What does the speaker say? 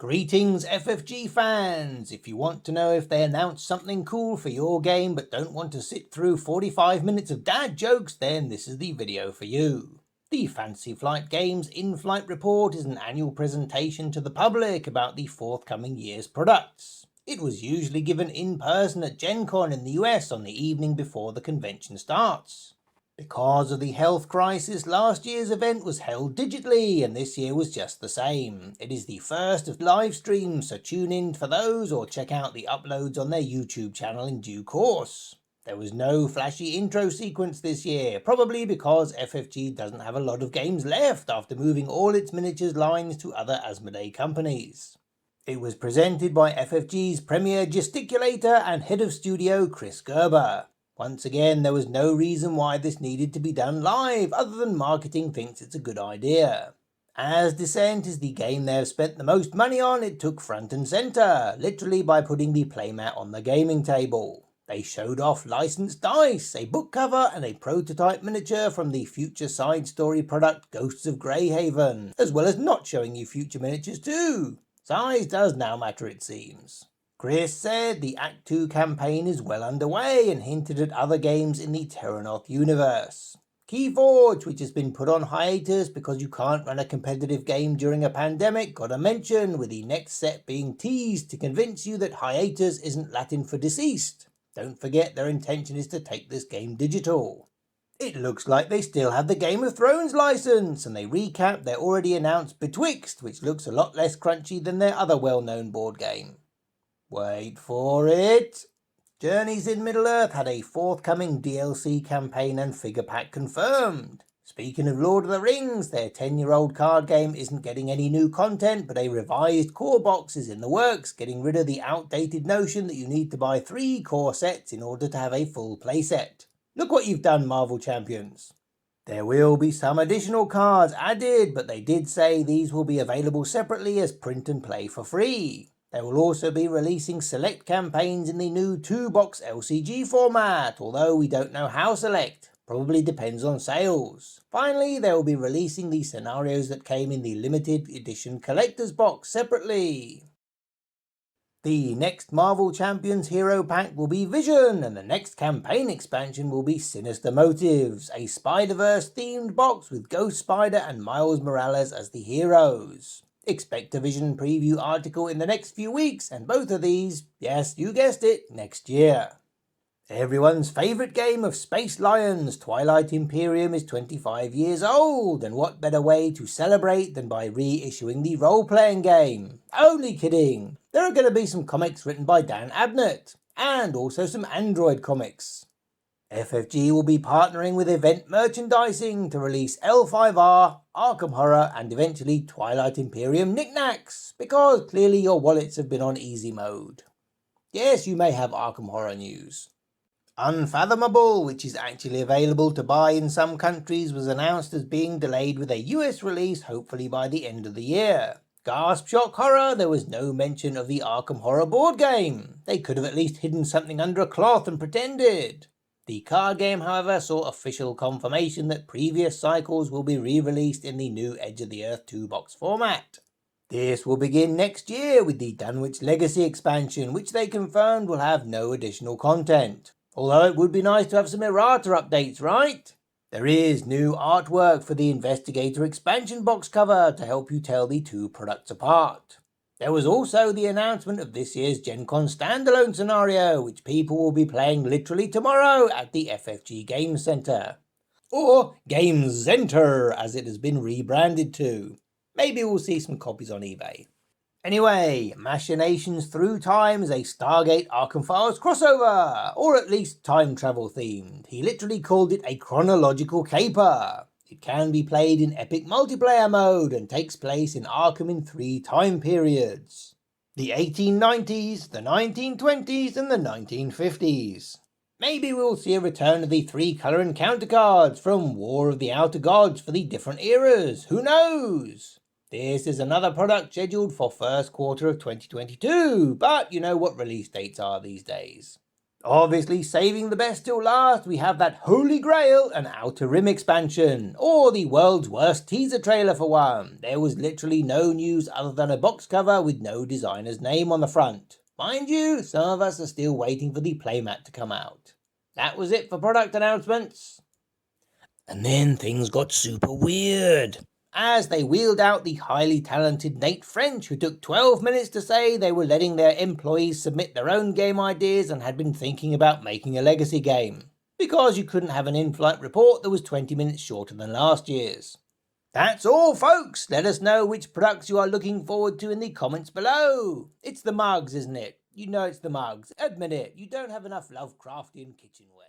Greetings FFG fans! If you want to know if they announced something cool for your game but don't want to sit through 45 minutes of dad jokes, then this is the video for you. The Fantasy Flight Games In-Flight Report is an annual presentation to the public about the forthcoming year's products. It was usually given in person at Gen Con in the US on the evening before the convention starts. Because of the health crisis, last year's event was held digitally, and this year was just the same. It is the first of live streams, so tune in for those or check out the uploads on their YouTube channel in due course. There was no flashy intro sequence this year, probably because FFG doesn't have a lot of games left after moving all its miniatures lines to other Asmodee companies. It was presented by FFG's premier gesticulator and head of studio Chris Gerber. Once again, there was no reason why this needed to be done live, other than marketing thinks it's a good idea. As Descent is the game they have spent the most money on, it took front and centre, literally by putting the playmat on the gaming table. They showed off licensed dice, a book cover and a prototype miniature from the future side story product Ghosts of Greyhaven, as well as not showing you future miniatures too. Size does now matter, it seems. Chris said the Act 2 campaign is well underway and hinted at other games in the Terranoth universe. Keyforge, which has been put on hiatus because you can't run a competitive game during a pandemic, got a mention, with the next set being teased to convince you that hiatus isn't Latin for deceased. Don't forget their intention is to take this game digital. It looks like they still have the Game of Thrones license, and they recap their already announced Betwixt, which looks a lot less crunchy than their other well-known board game. Wait for it! Journeys in Middle-earth had a forthcoming DLC campaign and figure pack confirmed. Speaking of Lord of the Rings, their 10-year-old card game isn't getting any new content, but a revised core box is in the works, getting rid of the outdated notion that you need to buy 3 core sets in order to have a full playset. Look what you've done, Marvel Champions! There will be some additional cards added, but they did say these will be available separately as print and play for free. They will also be releasing select campaigns in the new 2-box LCG format, although we don't know how select. Probably depends on sales. Finally, they will be releasing the scenarios that came in the limited edition collector's box separately. The next Marvel Champions Hero Pack will be Vision, and the next campaign expansion will be Sinister Motives, a Spider-Verse themed box with Ghost Spider and Miles Morales as the heroes. Expect a Vision preview article in the next few weeks, and both of these, yes, you guessed it, next year. Everyone's favourite game of Space Lions, Twilight Imperium, is 25 years old, and what better way to celebrate than by reissuing the role-playing game? Only kidding! There are going to be some comics written by Dan Abnett, and also some Android comics. FFG will be partnering with Event Merchandising to release L5R, Arkham Horror, and eventually Twilight Imperium knickknacks, because clearly your wallets have been on easy mode. Yes, you may have Arkham Horror news. Unfathomable, which is actually available to buy in some countries, was announced as being delayed with a US release hopefully by the end of the year. Gasp shock horror, there was no mention of the Arkham Horror board game. They could have at least hidden something under a cloth and pretended. The card game, however, saw official confirmation that previous cycles will be re-released in the new Edge of the Earth 2-box format. This will begin next year with the Dunwich Legacy expansion, which they confirmed will have no additional content. Although it would be nice to have some errata updates, right? There is new artwork for the Investigator expansion box cover to help you tell the two products apart. There was also the announcement of this year's Gen Con standalone scenario, which people will be playing literally tomorrow at the FFG Games Centre. Or Games Center, as it has been rebranded to. Maybe we'll see some copies on eBay. Anyway, Machinations Through Time is a Stargate Arkham Files crossover, or at least time travel themed. He literally called it a chronological caper. It can be played in epic multiplayer mode and takes place in Arkham in 3 time periods. The 1890s, the 1920s and the 1950s. Maybe we'll see a return of the 3-colour encounter cards from War of the Outer Gods for the different eras. Who knows? This is another product scheduled for first quarter of 2022, but you know what release dates are these days. Obviously, saving the best till last, we have that Holy Grail, an Outer Rim expansion, or the world's worst teaser trailer for one. There was literally no news other than a box cover with no designer's name on the front. Mind you, some of us are still waiting for the playmat to come out. That was it for product announcements. And then things got super weird, as they wheeled out the highly talented Nate French, who took 12 minutes to say they were letting their employees submit their own game ideas and had been thinking about making a legacy game, because you couldn't have an in-flight report that was 20 minutes shorter than last year's. That's all, folks. Let us know which products you are looking forward to in the comments below. It's the mugs, isn't it? You know it's the mugs. Admit it, you don't have enough Lovecraftian kitchenware.